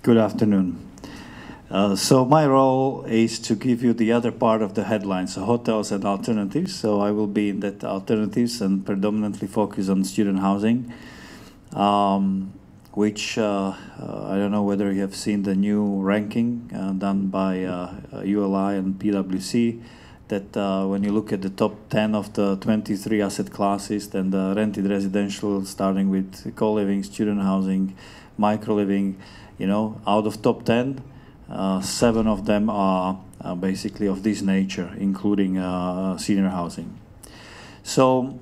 Good afternoon. So my role is to give you the other part of the headlines, so hotels and alternatives. So I will be in that alternatives and predominantly focus on student housing, which I don't know whether you have seen the new ranking done by ULI and PwC, that when you look at the top 10 of the 23 asset classes, then the rented residential, starting with co-living, student housing, micro-living, you know, out of top 10, 7 of them are basically of this nature, including senior housing. So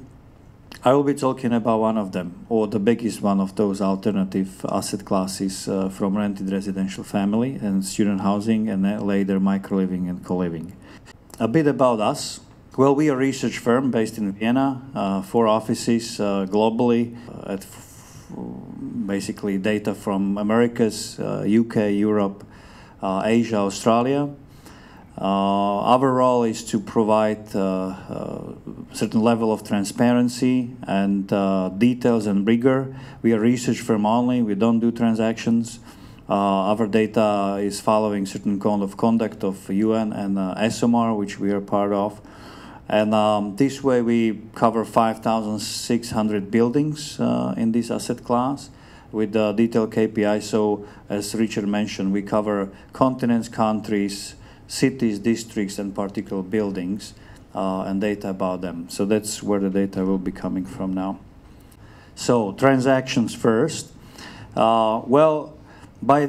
I will be talking about one of them, or the biggest one of those alternative asset classes from rented residential family and student housing, and then later micro-living and co-living. A bit about us. Well, we are a research firm based in Vienna, 4 offices globally, at basically data from Americas, UK, Europe, Asia, Australia. Our role is to provide a certain level of transparency and details and rigor. We are a research firm only, we don't do transactions. Our data is following certain code of conduct of UN and SMR, which we are part of. And this way we cover 5,600 buildings in this asset class with detailed KPIs. So as Richard mentioned, we cover continents, countries, cities, districts, and particular buildings and data about them. So that's where the data will be coming from now. So transactions first. Well, by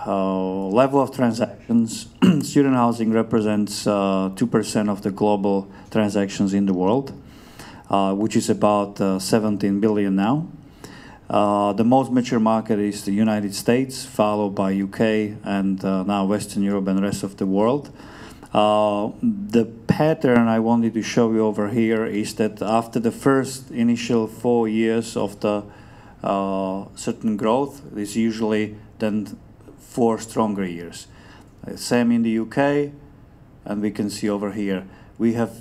level of transactions, student housing represents 2% of the global transactions in the world, which is about 17 billion now. The most mature market is the United States, followed by UK and now Western Europe and the rest of the world. The pattern I wanted to show you over here is that after the first initial 4 years of the certain growth, is usually then 4 stronger years. Same in the UK, and we can see over here we have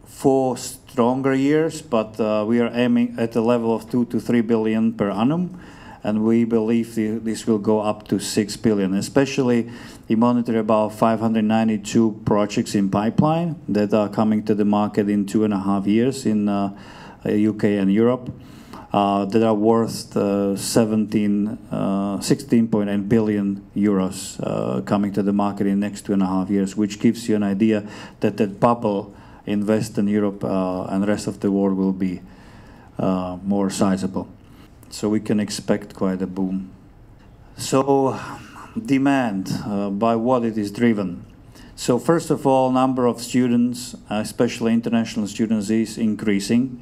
4 stronger years, but we are aiming at a level of 2 to 3 billion per annum, and we believe this will go up to 6 billion. Especially, we monitor about 592 projects in pipeline that are coming to the market in 2.5 years in UK and Europe. That are worth 16.8 billion euros coming to the market in the next 2.5 years, which gives you an idea that that bubble in Western Europe and the rest of the world will be more sizable. So we can expect quite a boom. So demand, by what it is driven. So first of all, number of students, especially international students, is increasing.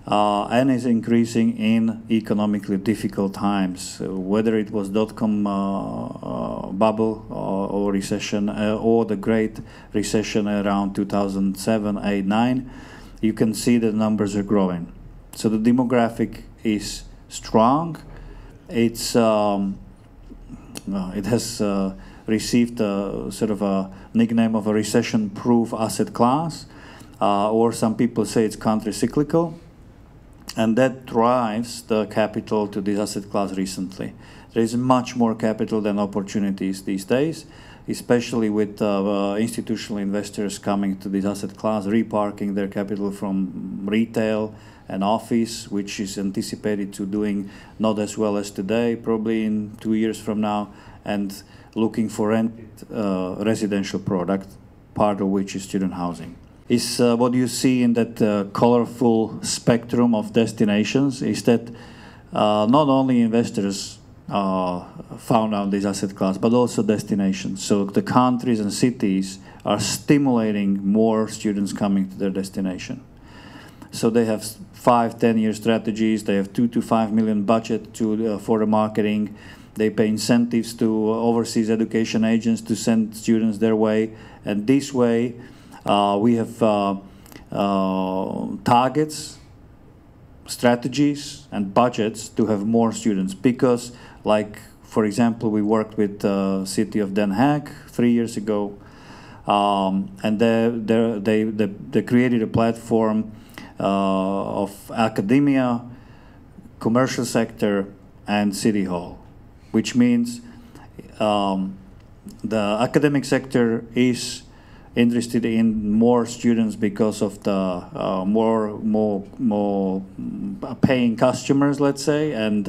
And is increasing in economically difficult times, whether it was dot-com bubble or recession or the Great Recession around 2007, 8, 9, you can see the numbers are growing. So the demographic is strong. It's it has received a sort of a nickname of a recession-proof asset class, or some people say it's counter-cyclical. And that drives the capital to this asset class recently. There is much more capital than opportunities these days, especially with institutional investors coming to this asset class, reparking their capital from retail and office, which is anticipated to doing not as well as today, probably in 2 years from now, and looking for rented residential product, part of which is student housing. Is what you see in that colorful spectrum of destinations is that not only investors found out this asset class, but also destinations. So the countries and cities are stimulating more students coming to their destination. So they have 5-10-year strategies. They have 2 to 5 million budget for the marketing. They pay incentives to overseas education agents to send students their way, and this way. We have targets, strategies, and budgets to have more students because, like, for example, we worked with the city of Den Haag 3 years ago, and they created a platform of academia, commercial sector, and city hall. which means the academic sector is interested in more students because of the more paying customers, let's say, and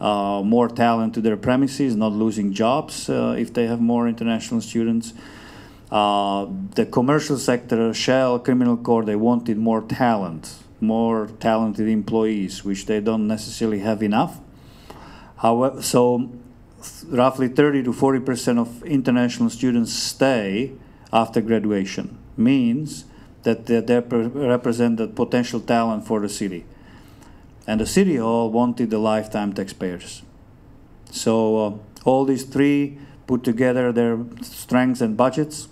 more talent to their premises, not losing jobs if they have more international students. The commercial sector, Shell, Criminal Court, they wanted more talent, more talented employees, which they don't necessarily have enough. However, so roughly 30 to 40% of international students stay after graduation, means that they represent the potential talent for the city. And the city hall wanted the lifetime taxpayers. So all these three put together their strengths and budgets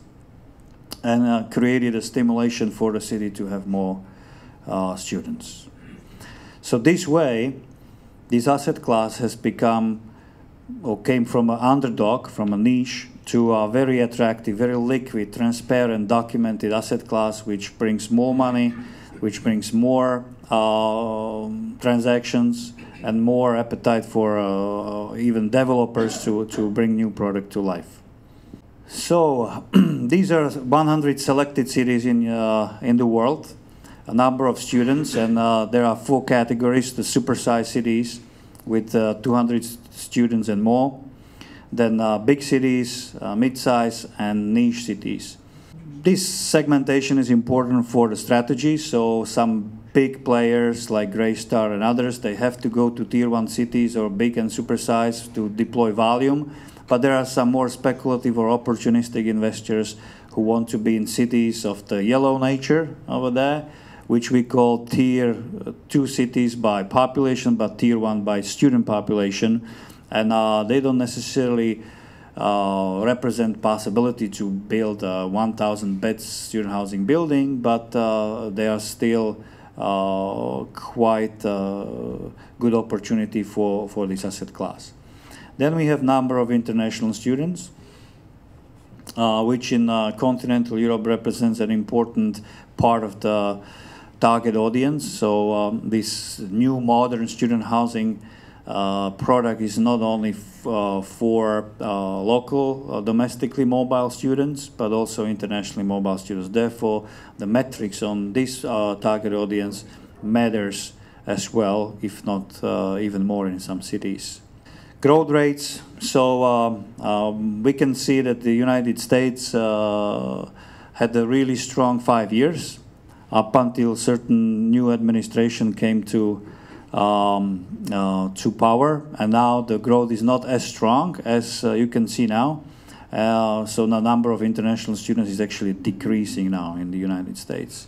and created a stimulation for the city to have more students. So this way, this asset class has become, or came from an underdog, from a niche, to a very attractive, very liquid, transparent, documented asset class, which brings more money, which brings more transactions, and more appetite for even developers to bring new product to life. So these are 100 selected cities in the world, a number of students, and there are 4 categories: the supersized cities with 200 students and more, then big cities, mid-size, and niche cities. This segmentation is important for the strategy, so some big players like Greystar and others, they have to go to tier 1 cities or big and supersized to deploy volume, but there are some more speculative or opportunistic investors who want to be in cities of the yellow nature over there, which we call tier 2 cities by population, but tier 1 by student population. And they don't necessarily represent possibility to build a 1,000 beds student housing building, but they are still quite good opportunity for this asset class. Then we have number of international students, which in continental Europe represents an important part of the target audience. So this new modern student housing product is not only for local, domestically mobile students, but also internationally mobile students. Therefore, the metrics on this target audience matters as well, if not even more in some cities. Growth rates. So we can see that the United States had a really strong 5 years up until certain new administration came to power, and now the growth is not as strong as you can see now. So the number of international students is actually decreasing now in the United States.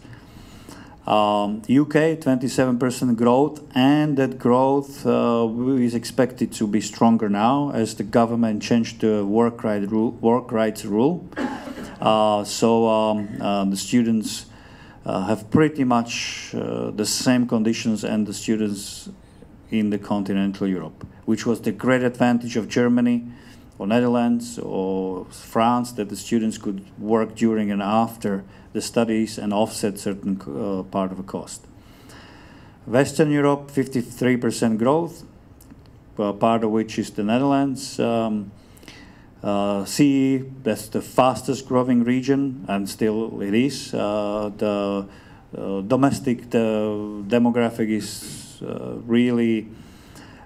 UK, 27% growth, and that growth is expected to be stronger now as the government changed the work rights rule. The students have pretty much the same conditions and the students in the continental Europe, which was the great advantage of Germany or Netherlands or France, that the students could work during and after the studies and offset certain part of the cost. Western Europe, 53% growth, part of which is the Netherlands. CE, that's the fastest growing region, and still it is. The domestic demographic is really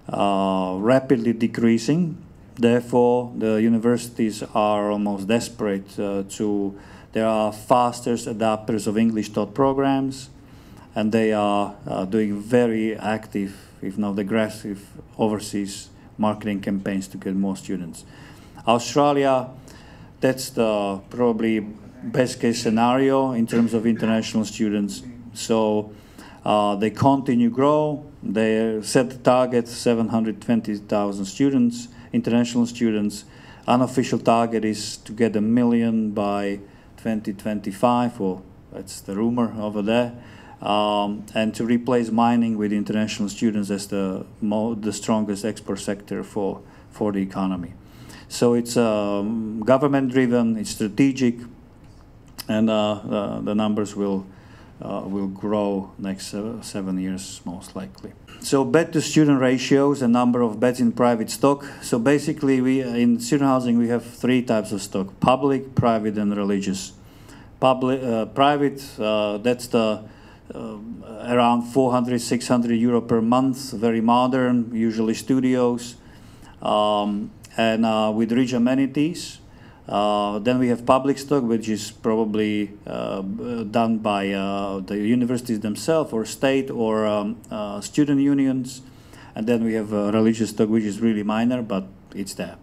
rapidly decreasing. Therefore, the universities are almost desperate they are fastest adapters of English taught programs, and they are doing very active, if not aggressive, overseas marketing campaigns to get more students. Australia, that's the probably best case scenario in terms of international students. So they continue grow. They set the target 720,000 students, international students. Unofficial target is to get 1 million by 2025, or that's the rumor over there. And to replace mining with international students as the strongest export sector for the economy. So it's government-driven, it's strategic, and the numbers will will grow next 7 years most likely. So bed to student ratios and number of beds in private stock. So basically we in student housing we have 3 types of stock: public, private and religious. Private, that's the around 400-600 euro per month, very modern, usually studios, and with rich amenities. Then we have public stock, which is probably done by the universities themselves or state or student unions. And then we have religious stock, which is really minor, but it's there.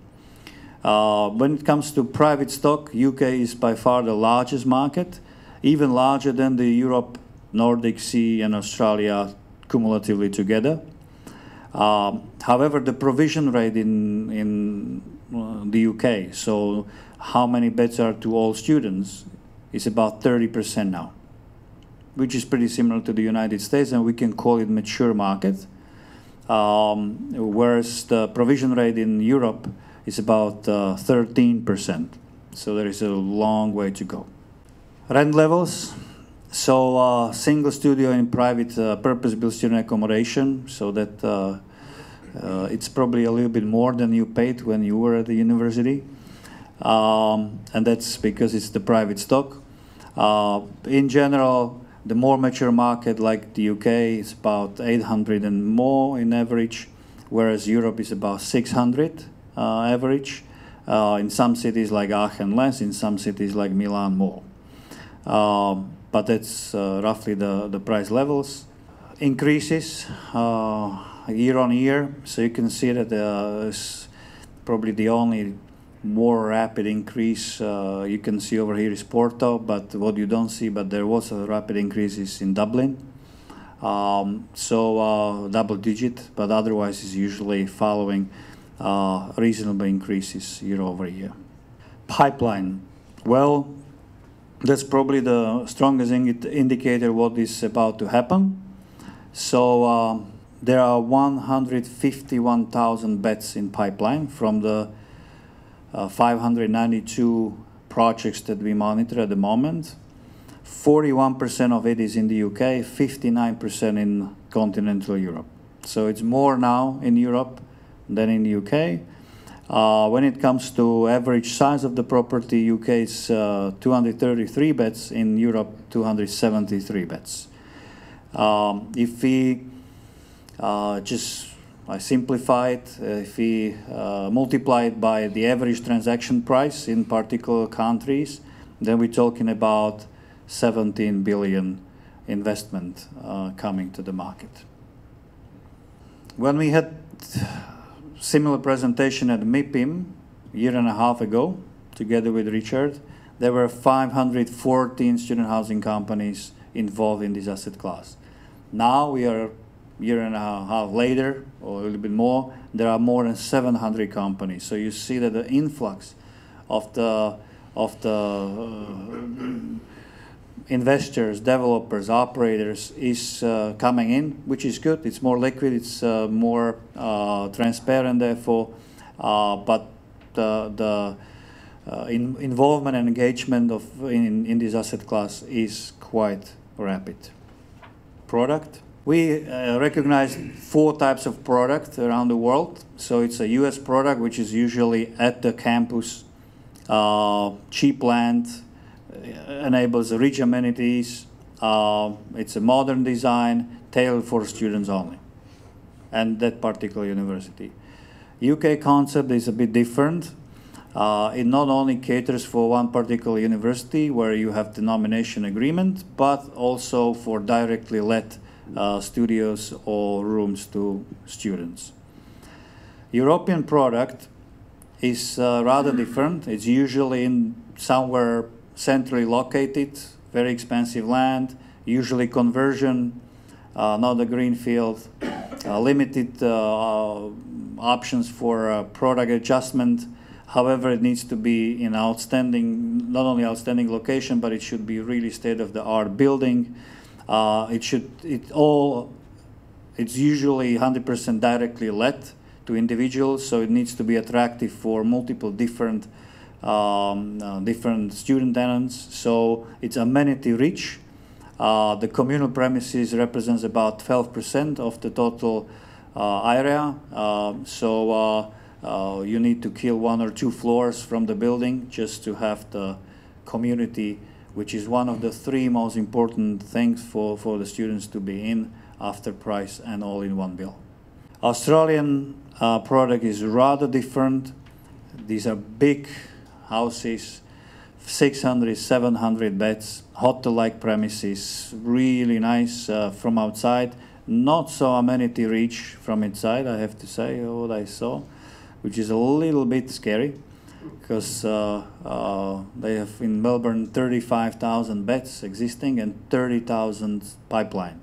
When it comes to private stock, UK is by far the largest market, even larger than the Europe, Nordic Sea and Australia cumulatively together. However, the provision rate in the UK, so how many beds are to all students, is about 30% now, which is pretty similar to the United States, and we can call it mature market. Whereas the provision rate in Europe is about 13%. So there is a long way to go. Rent levels. So single studio in private purpose-built student accommodation, so that it's probably a little bit more than you paid when you were at the university. And that's because it's the private stock. In general, the more mature market like the UK is about 800 and more in average, whereas Europe is about 600 average. In some cities like Aachen less, in some cities like Milan more. But that's roughly the price levels. Increases year on year, so you can see that it's probably the only more rapid increase you can see over here is Porto, but what you don't see, but there was a rapid increase is in Dublin. So double digit, but otherwise is usually following reasonable increases year over year. Pipeline. Well, that's probably the strongest indicator what is about to happen. So there are 151,000 beds in pipeline from the 592 projects that we monitor at the moment. 41% of it is in the UK, 59% in continental Europe. So it's more now in Europe than in the UK. When it comes to average size of the property, UK is 233 beds, in Europe 273 beds. If we I simplify it, if we multiply it by the average transaction price in particular countries, then we're talking about 17 billion investment coming to the market. When we had similar presentation at MIPIM a year and a half ago, together with Richard, there were 514 student housing companies involved in this asset class. Now we are a year and a half later, or a little bit more, there are more than 700 companies. So you see that the influx of the investors, developers, operators is coming in, which is good. It's more liquid, it's more transparent, therefore, but the involvement and engagement in this asset class is quite rapid. Product. We recognize 4 types of product around the world. So it's a US product, which is usually at the campus, cheap land, enables rich amenities. It's a modern design, tailored for students only, and that particular university. UK concept is a bit different. It not only caters for one particular university where you have the nomination agreement, but also for directly let studios or rooms to students. European product is rather different. It's usually in somewhere centrally located, very expensive land, usually conversion, not a greenfield, limited options for product adjustment. However, it needs to be in outstanding, not only outstanding location, but it should be really state-of-the-art building. It's usually 100% directly let to individuals, so it needs to be attractive for multiple different student tenants. So it's amenity rich. The communal premises represents about 12% of the total area. You need to kill 1 or 2 floors from the building just to have the community, which is one of the 3 most important things for the students to be in after price and all in one bill. Australian product is rather different. These are big houses, 600, 700 beds, hotel-like premises, really nice from outside. Not so amenity rich from inside, I have to say, what I saw, which is a little bit scary, because they have in Melbourne 35,000 beds existing and 30,000 pipeline.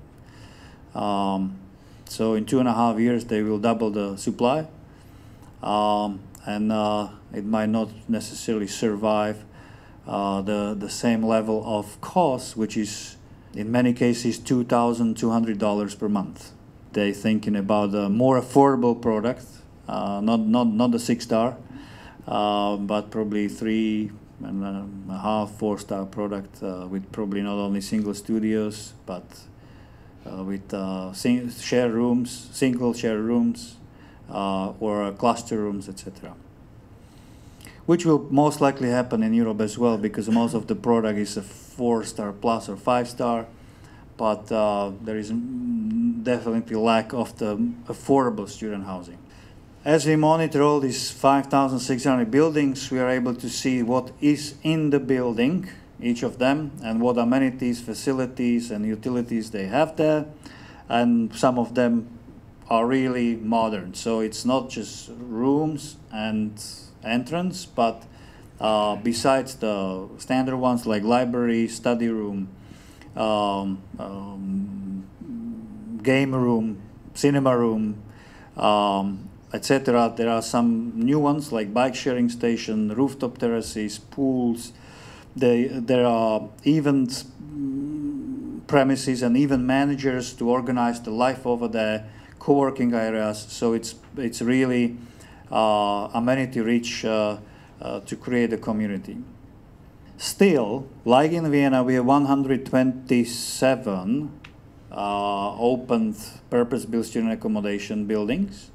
So in 2.5 years they will double the supply, and it might not necessarily survive the same level of cost, which is in many cases $2,200 per month. They're thinking about a more affordable product, not the 6-star, but probably 3.5, 4-star product with probably not only single studios, but with single share rooms, or cluster rooms, etc. Which will most likely happen in Europe as well, because most of the product is a 4-star plus or 5-star, but there is definitely lack of the affordable student housing. As we monitor all these 5,600 buildings, we are able to see what is in the building, each of them, and what amenities, facilities, and utilities they have there. And some of them are really modern. So it's not just rooms and entrance, but besides the standard ones like library, study room, game room, cinema room, etc. There are some new ones like bike sharing station, rooftop terraces, pools. There are event premises and event managers to organize the life over there, co-working areas. So it's really amenity rich to create a community. Still, like in Vienna, we have 127 opened purpose-built student accommodation buildings.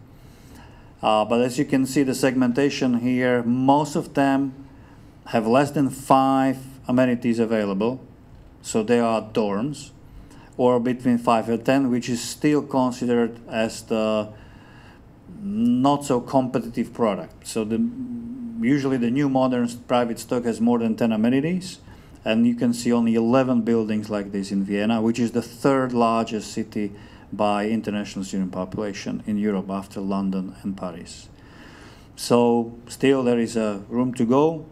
But as you can see, the segmentation here, most of them have less than 5 amenities available. So they are dorms, or between 5 and 10, which is still considered as the not so competitive product. So usually the new modern private stock has more than 10 amenities, and you can see only 11 buildings like this in Vienna, which is the 3rd largest city by international student population in Europe after London and Paris. So still there is a room to go.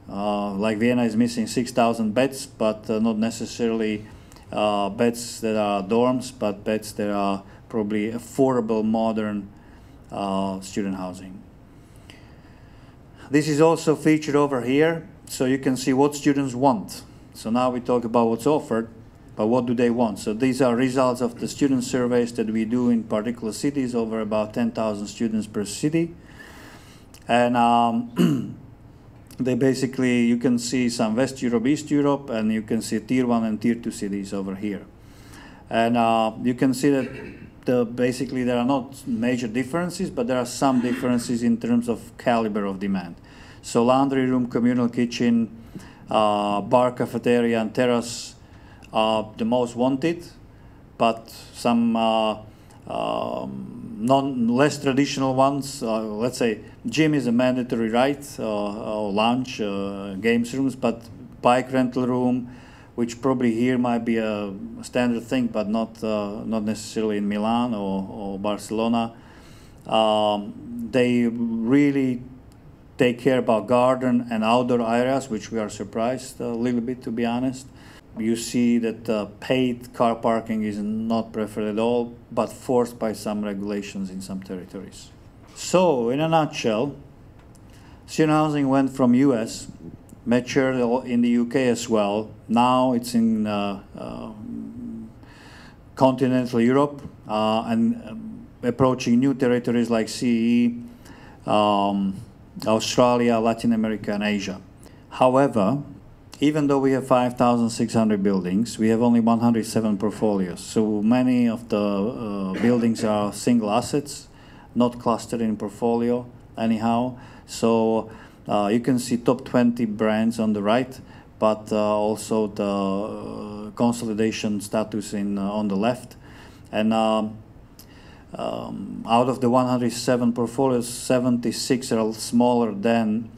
Like Vienna is missing 6,000 beds, but not necessarily beds that are dorms, but beds that are probably affordable, modern student housing. This is also featured over here, so you can see what students want. So now we talk about what's offered, but what do they want? So these are results of the student surveys that we do in particular cities, over about 10,000 students per city. And they basically, you can see some West Europe, East Europe, and you can see Tier 1 and Tier 2 cities over here. And you can see that basically there are not major differences, but there are some differences in terms of caliber of demand. So laundry room, communal kitchen, bar, cafeteria, and terrace are the most wanted, but some less traditional ones, let's say gym is a mandatory right, or lounge, games rooms, but bike rental room, which probably here might be a standard thing, but not necessarily in Milan or Barcelona. They really take care about garden and outdoor areas, which we are surprised a little bit, to be honest. You see that paid car parking is not preferred at all, but forced by some regulations in some territories. So, in a nutshell, student housing went from US, matured in the UK as well. Now it's in continental Europe and approaching new territories like CEE, Australia, Latin America, and Asia. However, even though we have 5,600 buildings, we have only 107 portfolios. So many of the buildings are single assets, not clustered in portfolio anyhow. So you can see top 20 brands on the right, but also the consolidation status on the left. And out of the 107 portfolios, 76 are smaller than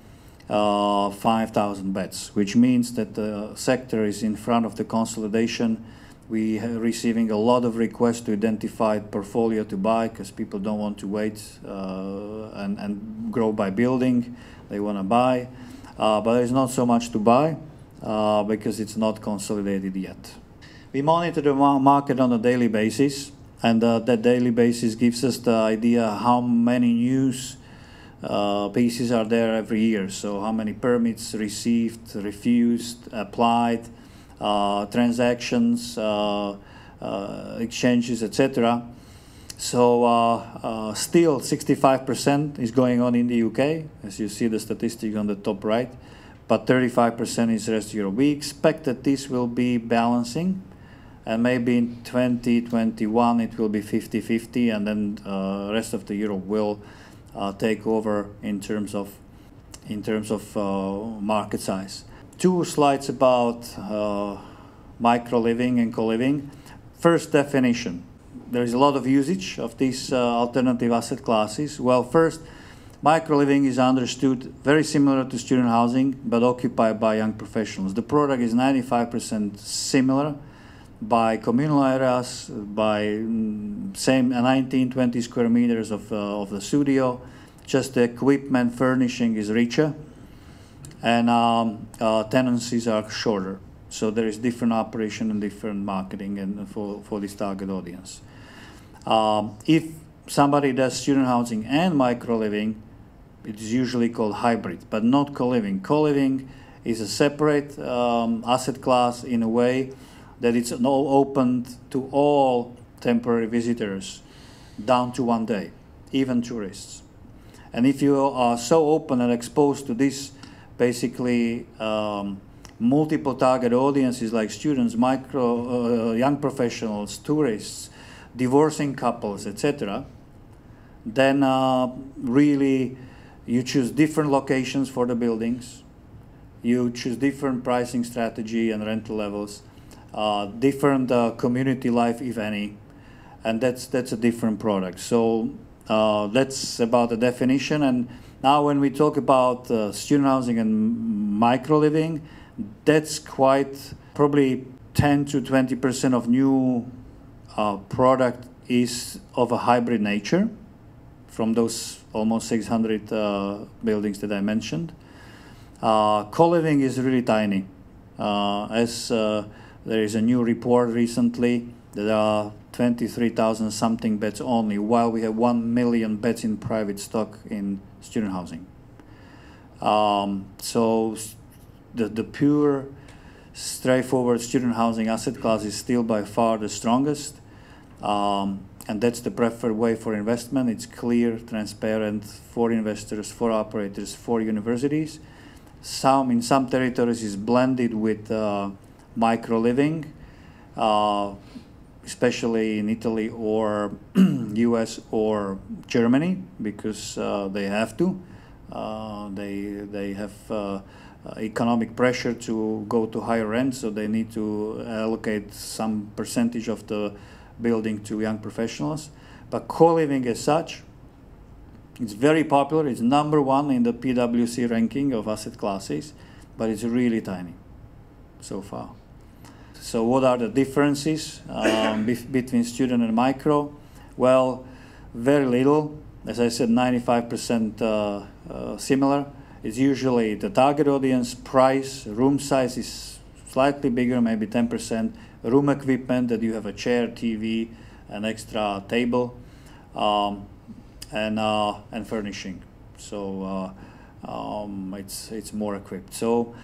5,000 beds, which means that the sector is in front of the consolidation. We are receiving a lot of requests to identify portfolio to buy because people don't want to wait and grow by building. They want to buy, but there's not so much to buy because it's not consolidated yet. We monitor the market on a daily basis, and that daily basis gives us the idea how many news pieces are there every year. So how many permits received, refused, applied, transactions, exchanges, etc. So still 65% is going on in the UK, as you see the statistic on the top right, but 35% is rest of Europe. We expect that this will be balancing, and maybe in 2021 it will be 50-50, and then rest of the Europe will take over in terms of market size. 2 slides about micro-living and co-living. First, definition. There is a lot of usage of these alternative asset classes. Well, first, micro-living is understood very similar to student housing, but occupied by young professionals. The product is 95% similar by communal areas, by same 19-20 square meters of the studio. Just the equipment furnishing is richer, and tenancies are shorter. So there is different operation and different marketing and for this target audience. If somebody does student housing and micro-living, it is usually called hybrid, but not co-living. Co-living is a separate asset class in a way that it's all open to all temporary visitors down to 1 day, even tourists. And if you are so open and exposed to this basically multiple target audiences like students, young professionals, tourists, divorcing couples, etc., then really you choose different locations for the buildings, you choose different pricing strategy and rental levels, different community life, if any, and that's a different product. So that's about the definition. And now when we talk about student housing and micro-living, that's quite probably 10 to 20% of new product is of a hybrid nature from those almost 600 buildings that I mentioned. Co-living is really tiny. As there is a new report recently, there are 23,000 something beds only, while we have 1 million beds in private stock in student housing. So the pure, straightforward student housing asset class is still by far the strongest, and that's the preferred way for investment. It's clear, transparent for investors, for operators, for universities. In some territories is blended with micro-living, especially in Italy or US or Germany, because they have to. They have economic pressure to go to higher rent, so they need to allocate some percentage of the building to young professionals. But co-living as such, it's very popular. It's #1 in the PwC ranking of asset classes, but it's really tiny so far. So what are the differences between student and micro? Well, very little. As I said, 95% similar. It's usually the target audience, price, room size is slightly bigger, maybe 10%. Room equipment, that you have a chair, TV, an extra table, and furnishing. So it's more equipped. So,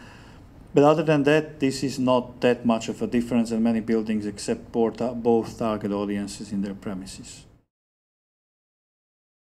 but other than that, this is not that much of a difference in many buildings, except both target audiences in their premises.